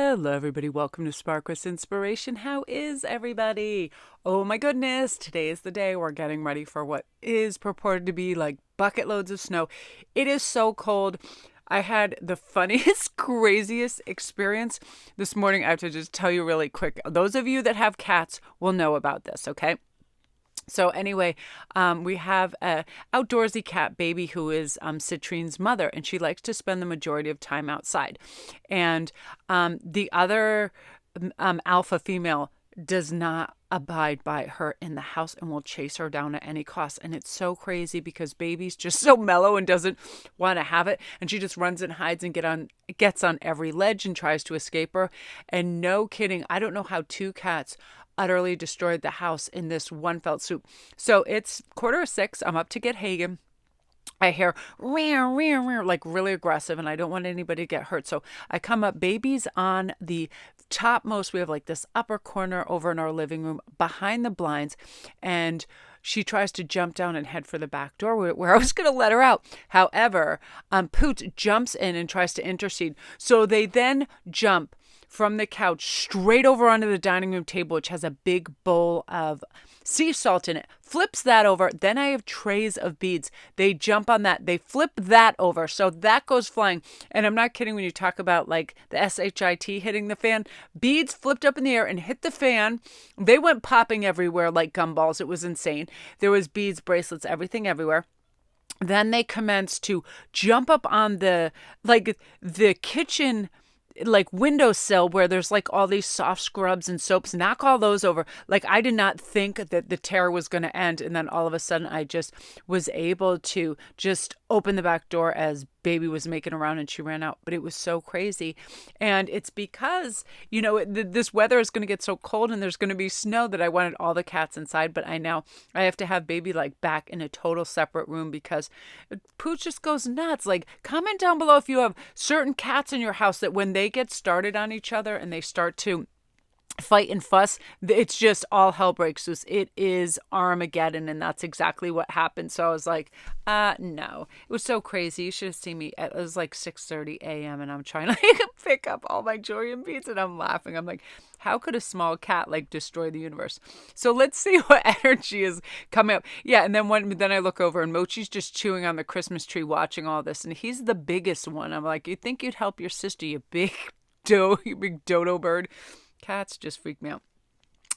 Hello, everybody. Welcome to Spark with Inspiration. How is everybody? Oh my goodness. Today is the day we're getting ready for what is purported to be like bucket loads of snow. It is so cold. I had the funniest, craziest experience this morning. I have to just tell you really quick. Those of you that have cats will know about this, okay? So anyway, we have a outdoorsy cat baby who is Citrine's mother, and she likes to spend the majority of time outside. And the other alpha female does not abide by her in the house and will chase her down at any cost. And it's so crazy because baby's just so mellow and doesn't want to have it. And she just runs and hides and gets on every ledge and tries to escape her. And no kidding, I don't know how two cats utterly destroyed the house in this one fell swoop. So it's 5:45. I'm up to get Hagen. I hear rear, rear, rear, like really aggressive, and I don't want anybody to get hurt. So I come up, baby's on the topmost. We have like this upper corner over in our living room behind the blinds, and she tries to jump down and head for the back door where I was going to let her out. However, Pooch jumps in and tries to intercede. So they then jump from the couch straight over onto the dining room table, which has a big bowl of sea salt in it, flips that over. Then I have trays of beads. They jump on that. They flip that over. So that goes flying. And I'm not kidding when you talk about like the SHIT hitting the fan. Beads flipped up in the air and hit the fan. They went popping everywhere like gumballs. It was insane. There was beads, bracelets, everything everywhere. Then they commenced to jump up on the kitchen like windowsill where there's like all these soft scrubs and soaps, knock all those over. Like I did not think that the terror was going to end. And then all of a sudden I just was able to just open the back door as baby was making around and she ran out. But it was so crazy. And it's because, this weather is going to get so cold and there's going to be snow that I wanted all the cats inside. But I have to have baby like back in a total separate room because Pooch just goes nuts. Like comment down below if you have certain cats in your house that when they get started on each other and they start to fight and fuss, it's just all hell breaks loose. It is Armageddon, and that's exactly what happened. So I was like, no. It was so crazy. You should have seen me. It was like 6:30 a.m. and I'm trying to pick up all my jewelry and beads, and I'm laughing. I'm like, how could a small cat like destroy the universe? So let's see what energy is coming up. Yeah, and then I look over and Mochi's just chewing on the Christmas tree watching all this, and he's the biggest one. I'm like, you think you'd help your sister, you big dodo bird. Cats just freak me out.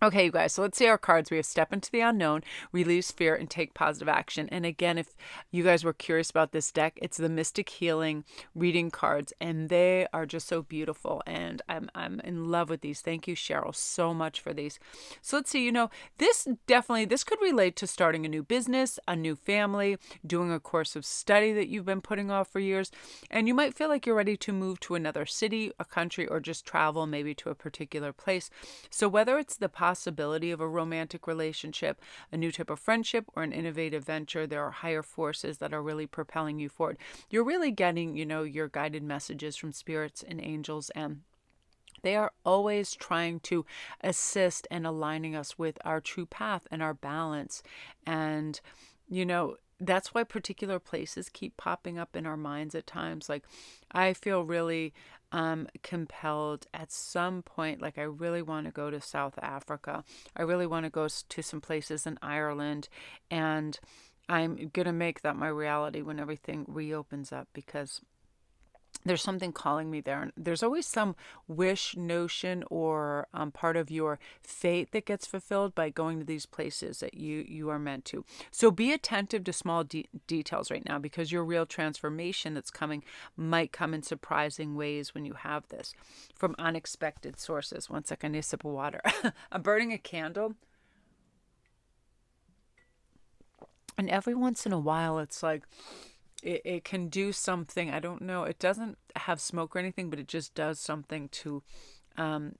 Okay, you guys, so let's see our cards. We have Step into the Unknown, Release Fear, and Take Positive Action. And again, if you guys were curious about this deck, it's the Mystic Healing reading cards, and they are just so beautiful, and I'm in love with these. Thank you, Cheryl, so much for these. So let's see, this could relate to starting a new business, a new family, doing a course of study that you've been putting off for years, and you might feel like you're ready to move to another city, a country, or just travel maybe to a particular place. So whether it's the possibility of a romantic relationship, a new type of friendship, or an innovative venture, there are higher forces that are really propelling you forward. You're really getting, your guided messages from spirits and angels, and they are always trying to assist and aligning us with our true path and our balance. And, that's why particular places keep popping up in our minds at times. Like I feel really compelled at some point, like I really want to go to South Africa. I really want to go to some places in Ireland, and I'm going to make that my reality when everything reopens up, because there's something calling me there. And there's always some wish, notion, or part of your fate that gets fulfilled by going to these places that you are meant to. So be attentive to small details right now, because your real transformation that's coming might come in surprising ways when you have this from unexpected sources. One second, I need a sip of water. I'm burning a candle. And every once in a while, it's like, it can do something. I don't know. It doesn't have smoke or anything, but it just does something to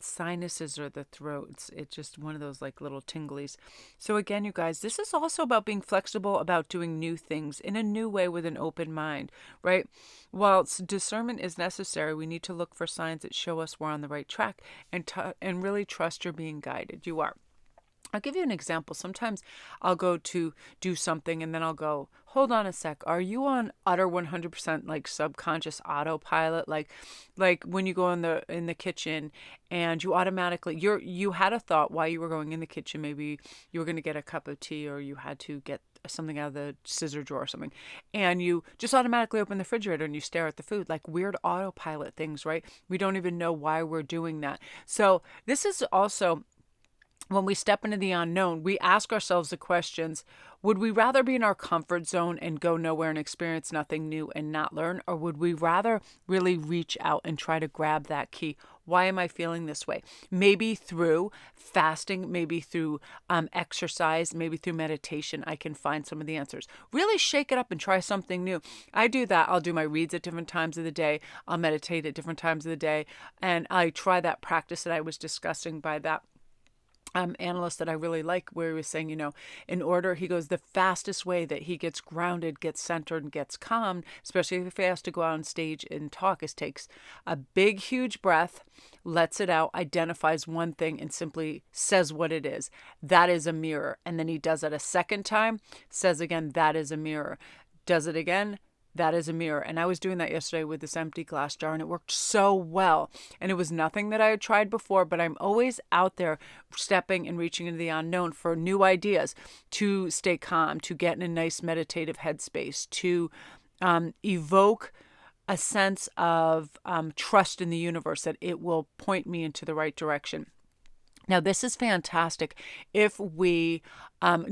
sinuses or the throat. It's just one of those like little tinglies. So again, you guys, this is also about being flexible, about doing new things in a new way with an open mind, right? While discernment is necessary, we need to look for signs that show us we're on the right track and really trust you're being guided. You are. I'll give you an example. Sometimes I'll go to do something and then I'll go, hold on a sec. Are you on utter 100% like subconscious autopilot? Like when you go in the kitchen and you automatically, you had a thought while you were going in the kitchen. Maybe you were going to get a cup of tea or you had to get something out of the scissor drawer or something. And you just automatically open the refrigerator and you stare at the food, like weird autopilot things, right? We don't even know why we're doing that. So this is also when we step into the unknown, we ask ourselves the questions, would we rather be in our comfort zone and go nowhere and experience nothing new and not learn? Or would we rather really reach out and try to grab that key? Why am I feeling this way? Maybe through fasting, maybe through exercise, maybe through meditation, I can find some of the answers. Really shake it up and try something new. I do that. I'll do my reads at different times of the day. I'll meditate at different times of the day. And I try that practice that I was discussing by that analyst that I really like, where he was saying, in order, he goes, the fastest way that he gets grounded, gets centered, and gets calmed, especially if he has to go out on stage and talk, is takes a big, huge breath, lets it out, identifies one thing, and simply says what it is. That is a mirror. And then he does it a second time, says again, that is a mirror. Does it again. That is a mirror. And I was doing that yesterday with this empty glass jar and it worked so well. And it was nothing that I had tried before, but I'm always out there stepping and reaching into the unknown for new ideas to stay calm, to get in a nice meditative headspace, to evoke a sense of trust in the universe that it will point me into the right direction. Now, this is fantastic if we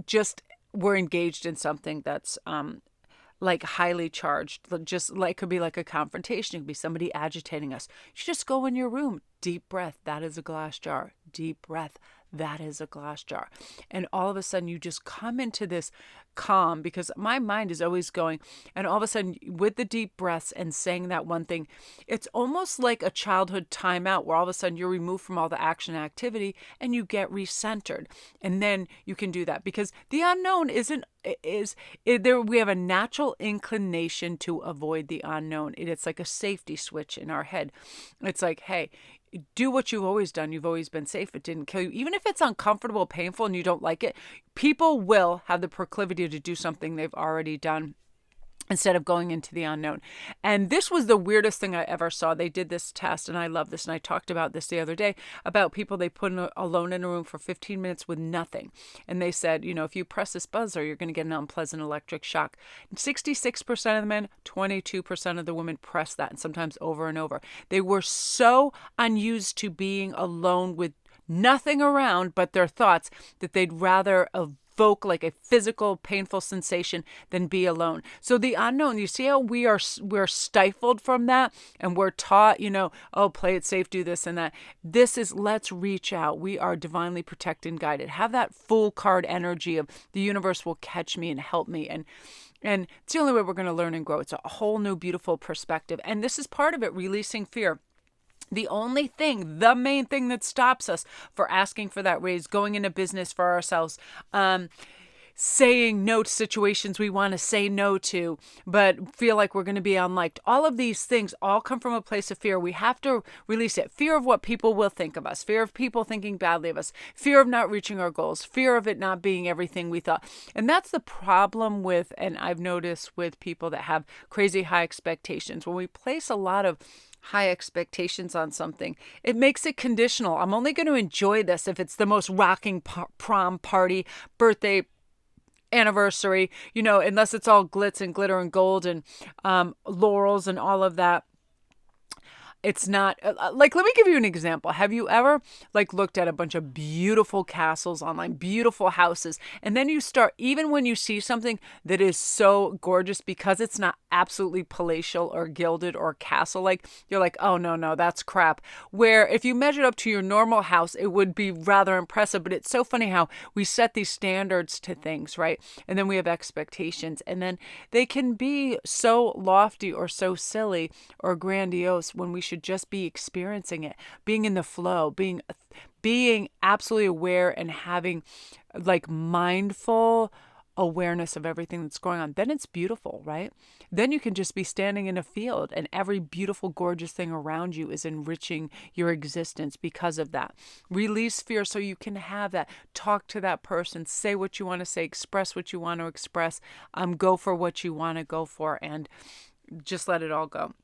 just were engaged in something that's like highly charged, just like could be like a confrontation, it could be somebody agitating us. You just go in your room, deep breath, that is a glass jar. Deep breath, that is a glass jar. And all of a sudden you just come into this calm, because my mind is always going, and all of a sudden with the deep breaths and saying that one thing, it's almost like a childhood timeout where all of a sudden you're removed from all the action and activity and you get recentered. And then you can do that, because the unknown we have a natural inclination to avoid the unknown. It's like a safety switch in our head. It's like, hey, do what you've always done. You've always been safe. It didn't kill you. Even if it's uncomfortable, painful, and you don't like it, people will have the proclivity to do something they've already done instead of going into the unknown. And this was the weirdest thing I ever saw. They did this test, and I love this, and I talked about this the other day, about people they put alone in a room for 15 minutes with nothing. And they said, if you press this buzzer, you're going to get an unpleasant electric shock. 66% of the men, 22% of the women pressed that, and sometimes over and over. They were so unused to being alone with nothing around but their thoughts that they'd rather evoke like a physical painful sensation than be alone. So the unknown, you see how we're stifled from that, and we're taught, play it safe, do this and that. This is, let's reach out. We are divinely protected and guided. Have that full card energy of the universe will catch me and help me. And it's the only way we're going to learn and grow. It's a whole new beautiful perspective. And this is part of it, releasing fear. The main thing that stops us for asking for that raise, going into business for ourselves, saying no to situations we want to say no to, but feel like we're going to be unliked. All of these things all come from a place of fear. We have to release it. Fear of what people will think of us, fear of people thinking badly of us, fear of not reaching our goals, fear of it not being everything we thought. And that's the problem with, and I've noticed with people that have crazy high expectations. When we place a lot of high expectations on something, it makes it conditional. I'm only going to enjoy this if it's the most rocking prom party, birthday, anniversary, unless it's all glitz and glitter and gold and laurels and all of that. It's not like, let me give you an example. Have you ever looked at a bunch of beautiful castles online, beautiful houses, and then you start, even when you see something that is so gorgeous, because it's not absolutely palatial or gilded or castle-like, you're like, oh no, that's crap. Where if you measured up to your normal house, it would be rather impressive. But it's so funny how we set these standards to things, right? And then we have expectations, and then they can be so lofty or so silly or grandiose when we should just be experiencing it, being in the flow, being absolutely aware and having mindful awareness of everything that's going on, then it's beautiful, right? Then you can just be standing in a field and every beautiful, gorgeous thing around you is enriching your existence because of that. Release fear so you can have that. Talk to that person, say what you want to say, express what you want to express, go for what you want to go for, and just let it all go.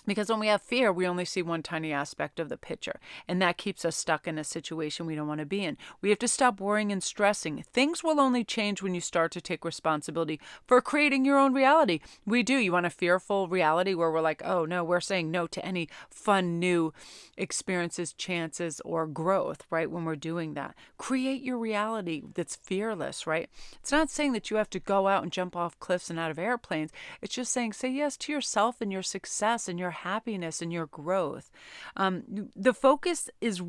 Because when we have fear, we only see one tiny aspect of the picture, and that keeps us stuck in a situation we don't want to be in. We have to stop worrying and stressing. Things will only change when you start to take responsibility for creating your own reality. We do. You want a fearful reality where we're like, oh no, we're saying no to any fun new experiences, chances, or growth, right? When we're doing that, create your reality that's fearless, right? It's not saying that you have to go out and jump off cliffs and out of airplanes. It's just saying, say yes to yourself and your success and your happiness and your growth. The focus is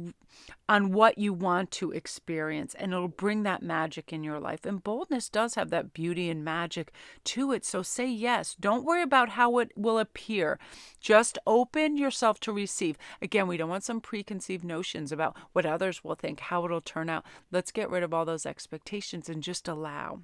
on what you want to experience, and it'll bring that magic in your life. And boldness does have that beauty and magic to it. So say yes. Don't worry about how it will appear. Just open yourself to receive. Again, we don't want some preconceived notions about what others will think, how it'll turn out. Let's get rid of all those expectations and just allow.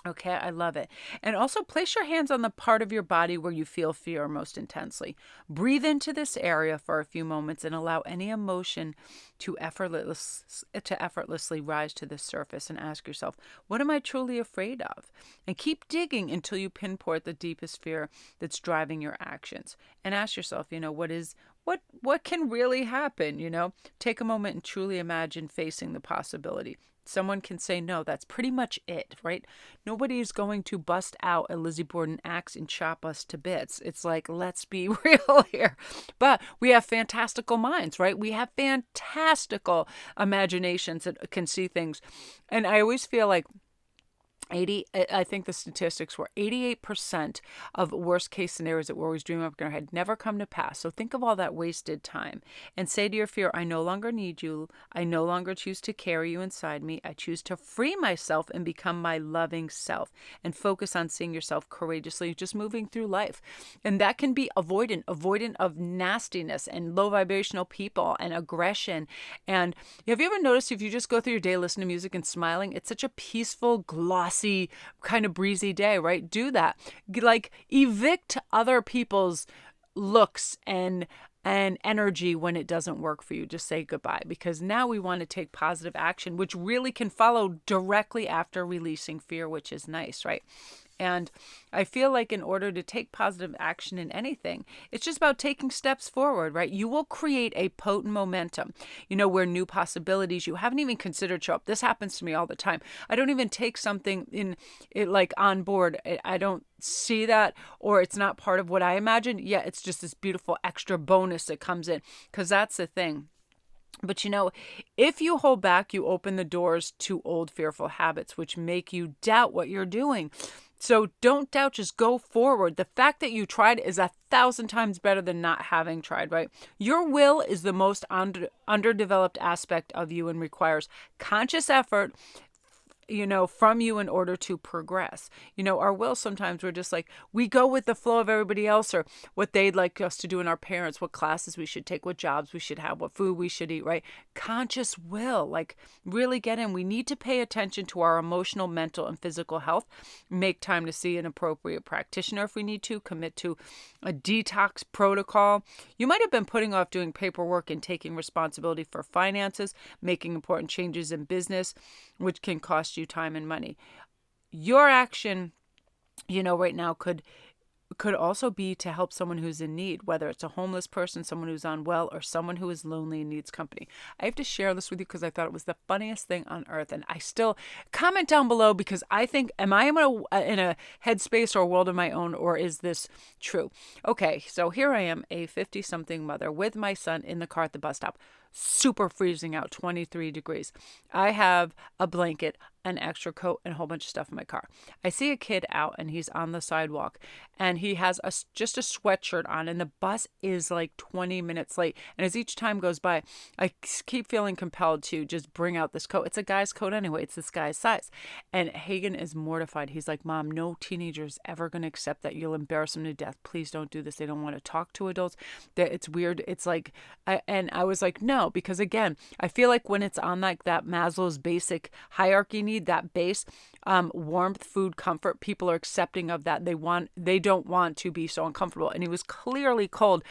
Okay, I love it. And also place your hands on the part of your body where you feel fear most intensely. Breathe into this area for a few moments and allow any emotion to effortlessly rise to the surface, and ask yourself, what am I truly afraid of? And keep digging until you pinpoint the deepest fear that's driving your actions. And ask yourself, what can really happen? Take a moment and truly imagine facing the possibility. Someone can say no. That's pretty much it, right? Nobody is going to bust out a Lizzie Borden axe and chop us to bits. It's like, let's be real here. But we have fantastical minds, right? We have fantastical imaginations that can see things. And I always feel like I think the statistics were 88% of worst case scenarios that we're always dreaming up in our head never come to pass. So think of all that wasted time and say to your fear, I no longer need you. I no longer choose to carry you inside me. I choose to free myself and become my loving self, and focus on seeing yourself courageously, just moving through life. And that can be avoidant of nastiness and low vibrational people and aggression. And have you ever noticed if you just go through your day listening to music and smiling, it's such a peaceful, glossy, kind of breezy day, right? Do that. Like, evict other people's looks and energy when it doesn't work for you. Just say goodbye, because now we want to take positive action, which really can follow directly after releasing fear, which is nice, right? And I feel like in order to take positive action in anything, it's just about taking steps forward, right? You will create a potent momentum, where new possibilities you haven't even considered show up. This happens to me all the time. I don't even take something in it like on board. I don't see that, or it's not part of what I imagined. Yeah, it's just this beautiful extra bonus that comes in, because that's the thing. But if you hold back, you open the doors to old fearful habits, which make you doubt what you're doing. So don't doubt, just go forward. The fact that you tried is 1,000 times better than not having tried, right? Your will is the most underdeveloped aspect of you and requires conscious effort, from you in order to progress. Our will, sometimes we're just like, we go with the flow of everybody else, or what they'd like us to do, in our parents, what classes we should take, what jobs we should have, what food we should eat, right? Conscious will, like, really get in. We need to pay attention to our emotional, mental, and physical health. Make time to see an appropriate practitioner if we need to, commit to a detox protocol. You might have been putting off doing paperwork and taking responsibility for finances, making important changes in business, which can cost you time and money. Your action, right now could also be to help someone who's in need, whether it's a homeless person, someone who's unwell, or someone who is lonely and needs company. I have to share this with you because I thought it was the funniest thing on earth. And I still comment down below, because I think, am I in a headspace or a world of my own, or is this true? Okay, so here I am, a 50-something mother with my son in the car at the bus stop. Super freezing out, 23 degrees. I have a blanket, an extra coat, and a whole bunch of stuff in my car. I see a kid out, and he's on the sidewalk, and he has just a sweatshirt on, and the bus is like 20 minutes late. And as each time goes by, I keep feeling compelled to just bring out this coat. It's a guy's coat anyway. It's this guy's size. And Hagen is mortified. He's like, Mom, no teenager is ever going to accept that. You'll embarrass them to death. Please don't do this. They don't want to talk to adults. It's weird. It's like, I was like, no. know, because again, I feel like when it's on like that Maslow's basic hierarchy need, that base, warmth, food, comfort, people are accepting of that. They don't want to be so uncomfortable. And he was clearly cold.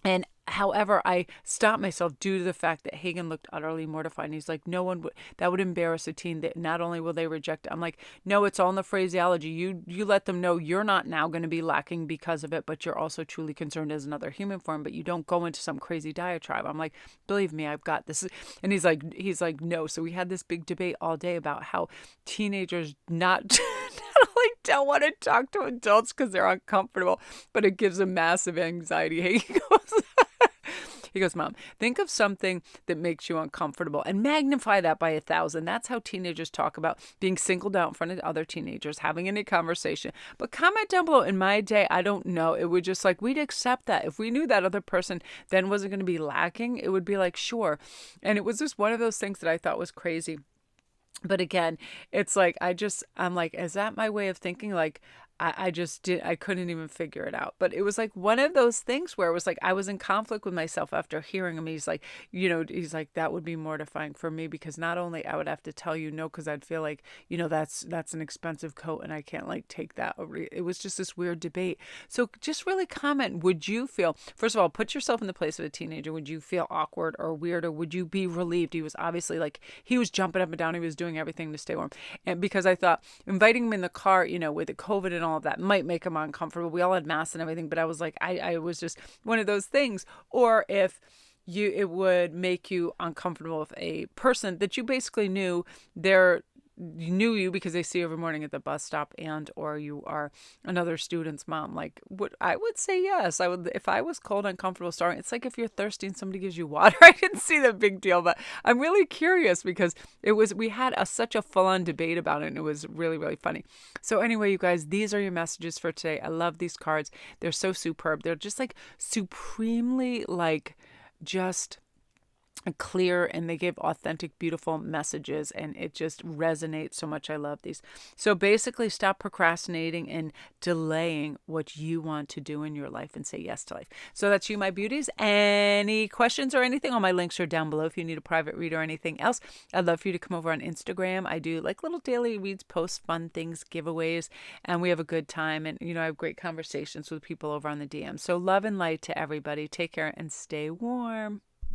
And however, I stopped myself due to the fact that Hagen looked utterly mortified. And he's like, no one would, that would embarrass a teen. That not only will they reject it. I'm like, no, it's all in the phraseology. You let them know you're not now going to be lacking because of it, but you're also truly concerned as another human form, but you don't go into some crazy diatribe. I'm like, believe me, I've got this. And he's like, no. So we had this big debate all day about how teenagers not only don't want to talk to adults because they're uncomfortable, but it gives them massive anxiety. He goes, Mom, think of something that makes you uncomfortable and magnify that by 1,000. That's how teenagers talk about being singled out in front of other teenagers, having any conversation. But comment down below. In my day, I don't know. It would just like, we'd accept that. If we knew that other person then wasn't going to be lacking, it would be like, sure. And it was just one of those things that I thought was crazy. But again, it's like, I'm like, is that my way of thinking? Like, I couldn't even figure it out. But it was like one of those things where it was like, I was in conflict with myself after hearing him. He's like, he's like, that would be mortifying for me because not only I would have to tell you no, because I'd feel like, that's an expensive coat and I can't like take that over. It was just this weird debate. So just really comment, would you feel, first of all, put yourself in the place of a teenager. Would you feel awkward or weird, or would you be relieved? He was obviously like, he was jumping up and down. He was doing everything to stay warm. And because I thought inviting him in the car, with the COVID and all of that might make him uncomfortable. We all had masks and everything, but I was like, I was just one of those things. Or if it would make you uncomfortable if a person that you basically knew knew you because they see you every morning at the bus stop, and or you are another student's mom. Like, I would say yes. I would, if I was cold, uncomfortable, starving. It's like if you're thirsty and somebody gives you water. I didn't see the big deal, but I'm really curious because we had such a full-on debate about it, and it was really, really funny. So anyway, you guys, these are your messages for today. I love these cards. They're so superb. They're just like supremely like just clear, and they give authentic, beautiful messages, and it just resonates so much. I love these. So basically, stop procrastinating and delaying what you want to do in your life and say yes to life. So that's you, my beauties. Any questions or anything? All my links are down below if you need a private read or anything else. I'd love for you to come over on Instagram. I do like little daily reads, posts, fun things, giveaways, and we have a good time. And, I have great conversations with people over on the DM. So love and light to everybody. Take care and stay warm.